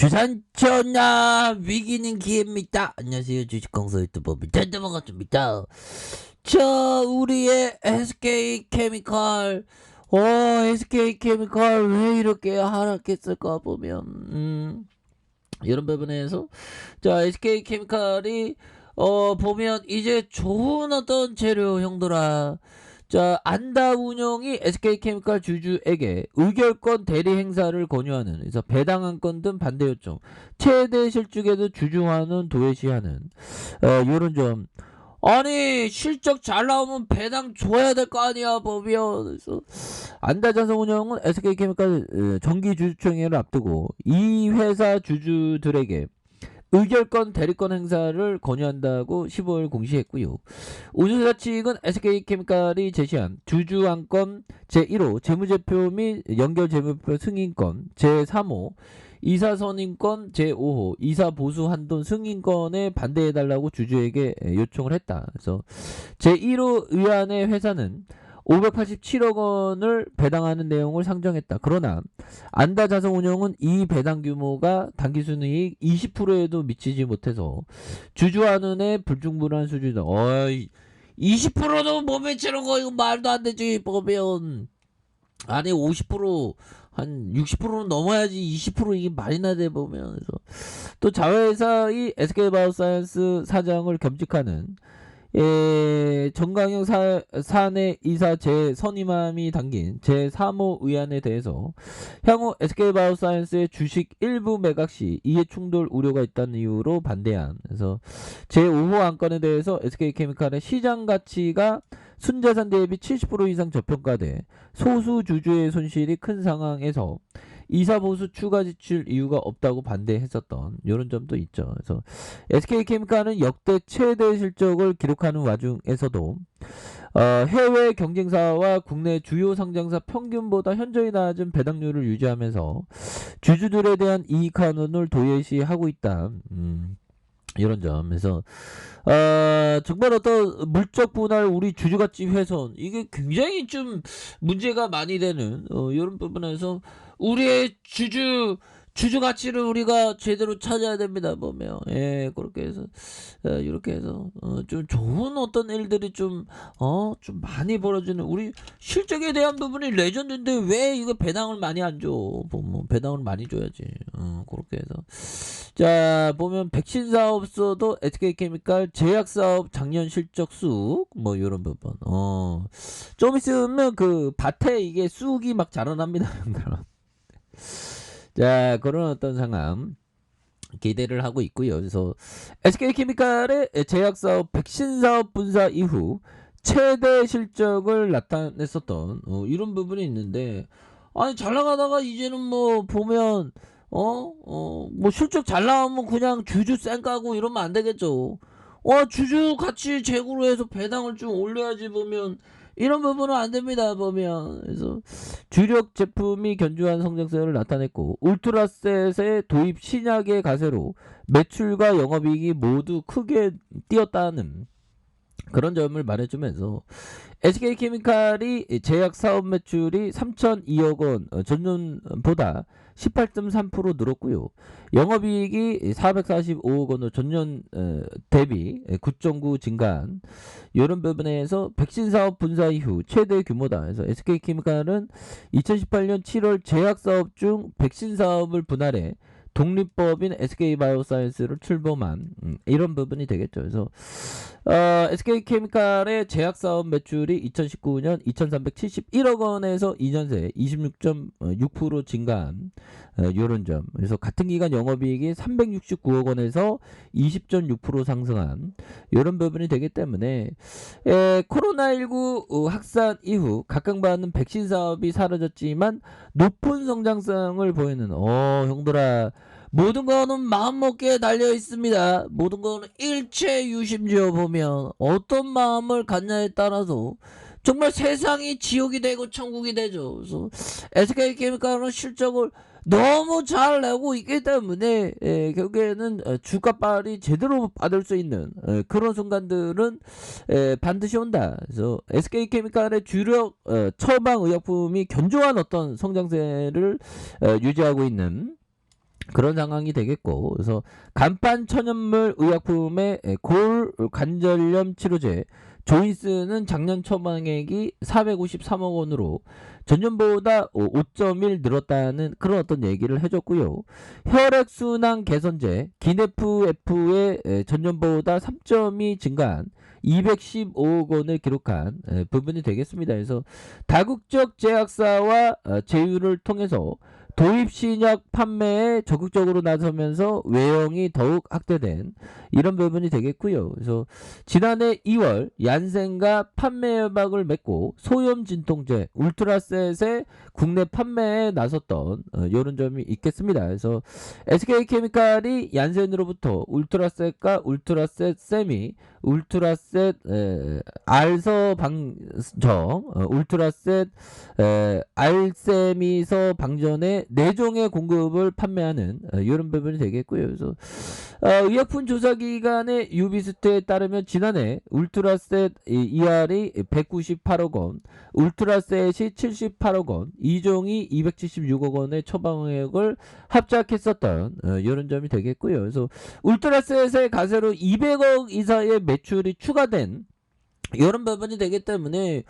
주산전야 위기는 기회입니다. 안녕하세요. 주식공사 유튜버 밑에도 반갑습니다. 자, 우리의 SK케미칼 SK케미칼 왜 이렇게 하락했을까 보면 이런 부분에서 자, SK케미칼이 보면 이제 좋은 어떤 재료 형들아, 자, 안다운용이 SK케미칼 주주에게 의결권 대리 행사를 권유하는, 그래서 배당한건 등 반대 요청, 최대 실적에도 주중하는 도외시하는 요런 점. 아니, 실적 잘 나오면 배당 줘야 될 거 아니야 보면. 그래서 안다자산운용은 SK케미칼 정기 주주총회를 앞두고 이 회사 주주들에게 의결권 대리권 행사를 권유한다고 15일 공시했고요. 우주사 측은 SK케미칼이 제시한 주주안건 제1호 재무제표 및 연결재무표 승인권 제3호 이사선임권 제5호 이사보수 한돈 승인권에 반대해달라고 주주에게 요청을 했다. 그래서 제1호 의안의 회사는 587억 원을 배당하는 내용을 상정했다. 그러나 안다자산운용은 이 배당 규모가 당기순이익 20%에도 미치지 못해서 주주환원에 불충분한 수준이다. 20%도 못 미치는 거 이거 말도 안 되지 보면. 아니 50%한 60%는 넘어야지 20% 이게 말이나 돼 보면. 그래서 또 자회사의 SK바이오사이언스 사장을 겸직하는 정강영 사내 이사 재선임함이 담긴 제3호 의안에 대해서 향후 SK바이오사이언스의 주식 일부 매각 시 이해 충돌 우려가 있다는 이유로 반대한, 그래서 제5호 안건에 대해서 SK케미칼의 시장 가치가 순자산 대비 70% 이상 저평가돼 소수 주주의 손실이 큰 상황에서 이사보수 추가 지출 이유가 없다고 반대했었던 이런 점도 있죠. 그래서 SK케미칼은 역대 최대 실적을 기록하는 와중에서도 해외 경쟁사와 국내 주요 상장사 평균보다 현저히 낮은 배당률을 유지하면서 주주들에 대한 이익 환원을 도외시하고 있다. 이런 점에서 정말 어떤 물적 분할 우리 주주가치 훼손 이게 굉장히 좀 문제가 많이 되는 이런 부분에서 우리의 주주 가치를 우리가 제대로 찾아야 됩니다 보면. 그렇게 해서 이렇게 해서 좀 좋은 어떤 일들이 좀 많이 벌어지는, 우리 실적에 대한 부분이 레전드인데 왜 이거 배당을 많이 안 줘? 보면 배당을 많이 줘야지. 그렇게 해서 자 보면 백신 사업소도 SK케미칼 제약 사업 작년 실적 쑥 뭐 이런 부분. 좀 있으면 그 밭에 이게 쑥이 막 자라납니다. 자, 그런 어떤 상황 기대를 하고 있고요. 그래서 SK케미칼의 제약사업 백신사업 분사 이후 최대 실적을 나타냈었던 이런 부분이 있는데, 아니 잘 나가다가 이제는 뭐 보면 뭐 실적 잘 나오면 그냥 주주 쌩까고 이러면 안 되겠죠. 주주 가치 제고로 해서 배당을 좀 올려야지 보면. 이런 부분은 안 됩니다 보면. 그래서 주력 제품이 견조한 성장세를 나타냈고 울트라셋의 도입 신약의 가세로 매출과 영업이익이 모두 크게 뛰었다는 그런 점을 말해주면서 SK케미칼이 제약 사업 매출이 3,002억 원 전년보다 18.3% 늘었고요. 영업이익이 445억 원으로 전년 대비 9.9 증가한 이런 부분에서 백신 사업 분사 이후 최대 규모다. 그래서 SK케미칼은 2018년 7월 제약 사업 중 백신 사업을 분할해 독립법인 SK바이오사이언스를 출범한 이런 부분이 되겠죠. 그래서 SK케미칼의 제약사업 매출이 2019년 2,371억 원에서 2년 새 26.6% 증가한 이런 점. 그래서 같은 기간 영업이익이 369억 원에서 20.6% 상승한 이런 부분이 되기 때문에 코로나19 확산 이후 각광받는 백신 사업이 사라졌지만 높은 성장성을 보이는 형들아, 모든 거는 마음먹기에 달려 있습니다. 모든 거는 일체유심주어 보면 어떤 마음을 갖냐에 따라서 정말 세상이 지옥이 되고 천국이 되죠. 그래서 SK케미칼은 실적을 너무 잘 내고 있기 때문에 결국에는 주가빨이 제대로 받을 수 있는 그런 순간들은 반드시 온다. 그래서 SK케미칼의 주력 처방의약품이 견조한 어떤 성장세를 유지하고 있는 그런 상황이 되겠고, 그래서 간판 천연물 의약품의 골 관절염 치료제 조인스는 작년 처방액이 453억 원으로 전년보다 5.1 늘었다는 그런 어떤 얘기를 해줬고요. 혈액순환 개선제 기네프F의 전년보다 3.2 증가한 215억 원을 기록한 부분이 되겠습니다. 그래서 다국적 제약사와 제휴를 통해서 도입 신약 판매에 적극적으로 나서면서 외형이 더욱 확대된 이런 부분이 되겠고요. 그래서 지난해 2월 얀센과 판매 협약을 맺고 소염 진통제 울트라셋의 국내 판매에 나섰던 이런 점이 있겠습니다. 그래서 SK케미칼이 얀센으로부터 울트라셋과 울트라셋 세미 울트라셋 알서 방정 울트라셋 알세미서 방전의 4종의 공급을 판매하는 이런 부분이 되겠고요. 그래서 의약품 조사기관의 유비스트에 따르면 지난해 울트라셋 ER이 198억 원, 울트라셋이 78억 원, 2종이 276억 원의 처방액을 합작했었던 이런 점이 되겠고요. 그래서 울트라셋의 가세로 200억 이상의 매출이 추가된 이런 부분이 되기 때문에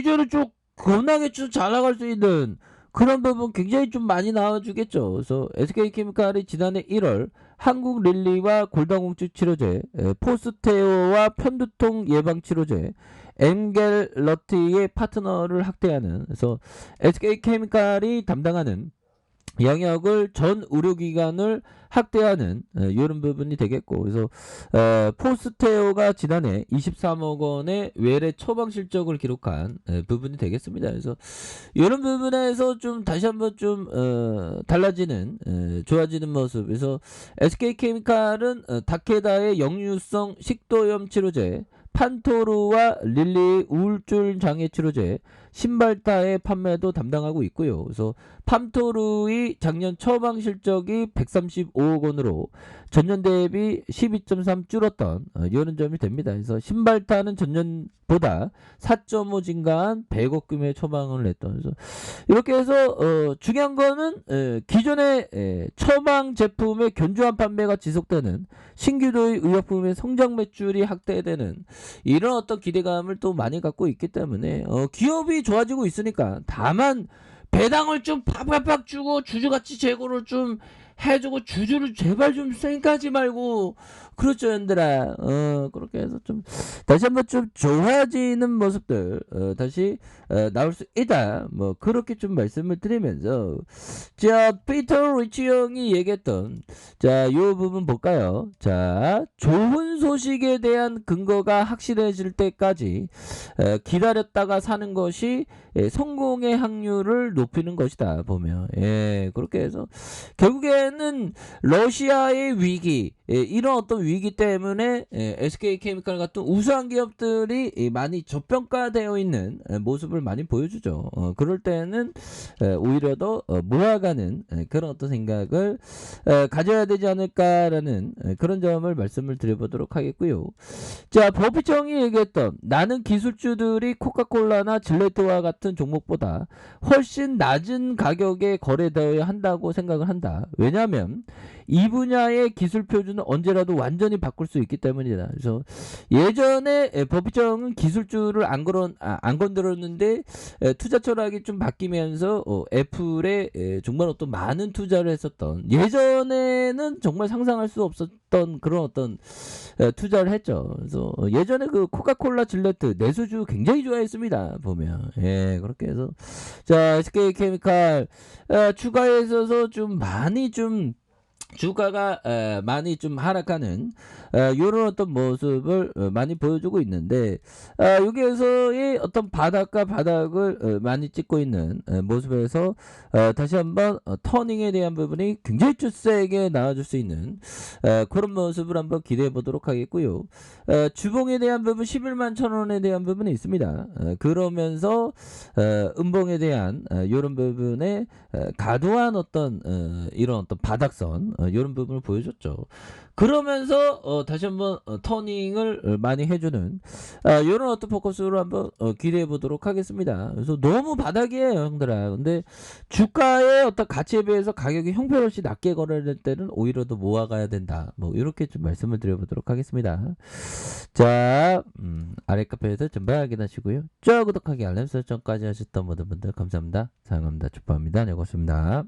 이제는 좀 겁나게 좀 잘 나갈 수 있는 그런 부분 굉장히 좀 많이 나와주겠죠. 그래서 SK케미칼이 지난해 1월 한국릴리와 골다공증 치료제, 포스테오와 편두통 예방 치료제, 엠겔러티의 파트너를 확대하는, 그래서 SK케미칼이 담당하는 영역을 전 의료기관을 확대하는 이런 부분이 되겠고, 그래서 포스테오가 지난해 23억 원의 외래 처방 실적을 기록한 부분이 되겠습니다. 그래서 이런 부분에서 좀 다시 한번 좀 달라지는 좋아지는 모습. 그래서 SK케미칼은 다케다의 역류성 식도염 치료제 판토르와 릴리 우울증 장애 치료제 신발타의 판매도 담당하고 있고요. 그래서 판토르의 작년 처방 실적이 135억 원으로 전년 대비 12.3 줄었던 이런 점이 됩니다. 그래서 신발타는 전년보다 4.5 증가한 100억 금의 처방을 냈던. 그래서 이렇게 해서 중요한 거는 기존의 처방 제품의 견조한 판매가 지속되는 신규도의 의약품의 성장 매출이 확대되는 이런 어떤 기대감을 또 많이 갖고 있기 때문에 기업이 좋아지고 있으니까, 다만 배당을 좀 팍팍팍 주고 주주가치 제고를 좀 해주고 주주를 제발 좀 쌩까지 말고, 그렇죠 얘들아. 그렇게 해서 좀 다시 한번 좀 좋아지는 모습들 다시 나올 수 있다, 뭐 그렇게 좀 말씀을 드리면서, 자 피터 리치 형이 얘기했던 이 부분 볼까요? 자, 좋은 소식에 대한 근거가 확실해질 때까지 기다렸다가 사는 것이 성공의 확률을 높이는 것이다 보면, 그렇게 해서 결국에는 러시아의 위기, 이런 어떤 위기 때문에 SK케미칼 같은 우수한 기업들이 많이 저평가되어 있는 모습을 많이 보여주죠. 그럴 때는 오히려 더 모아가는 그런 어떤 생각을 가져야 되지 않을까라는 그런 점을 말씀을 드려보도록 하겠고요. 자, 버피청이 얘기했던 나는 기술주들이 코카콜라나 질레트와 같은 종목보다 훨씬 낮은 가격에 거래되어야 한다고 생각을 한다. 왜냐하면 이 분야의 기술 표준은 언제라도 완전히 바꿀 수 있기 때문이다. 그래서 예전에 버피청은 기술주를 안 건드렸는데 투자 철학이 좀 바뀌면서 애플에 정말 어떤 많은 투자를 했었던, 예전에는 정말 상상할 수 없었던 그런 어떤 투자를 했죠. 그래서 예전에 그 코카콜라 질레트 내수주 굉장히 좋아했습니다 보면. 그렇게 해서 자 SK케미칼 추가에 있어서 좀 많이 좀 주가가 많이 좀 하락하는 이런 어떤 모습을 많이 보여주고 있는데, 여기에서의 어떤 바닥과 바닥을 많이 찍고 있는 모습에서 다시 한번 터닝에 대한 부분이 굉장히 좀 세게 나와줄 수 있는 그런 모습을 한번 기대해 보도록 하겠고요. 주봉에 대한 부분 11만 1,000원에 대한 부분이 있습니다. 그러면서 음봉에 대한 이런 부분에 과도한 어떤 이런 어떤 바닥선 이런 부분을 보여줬죠. 그러면서 다시 한번 터닝을 많이 해주는 이런 어떤 포커스로 한번 기대해 보도록 하겠습니다. 그래서 너무 바닥이에요, 형들아. 근데 주가의 어떤 가치에 비해서 가격이 형편없이 낮게 거래될 때는 오히려 더 모아가야 된다. 뭐 이렇게 좀 말씀을 드려보도록 하겠습니다. 자, 아래 카페에서 전부 확인하시고요. 좋아요, 구독하기, 알람 설정까지 하셨던 모든 분들 감사합니다. 사랑합니다. 축복합니다. 네, 고맙습니다.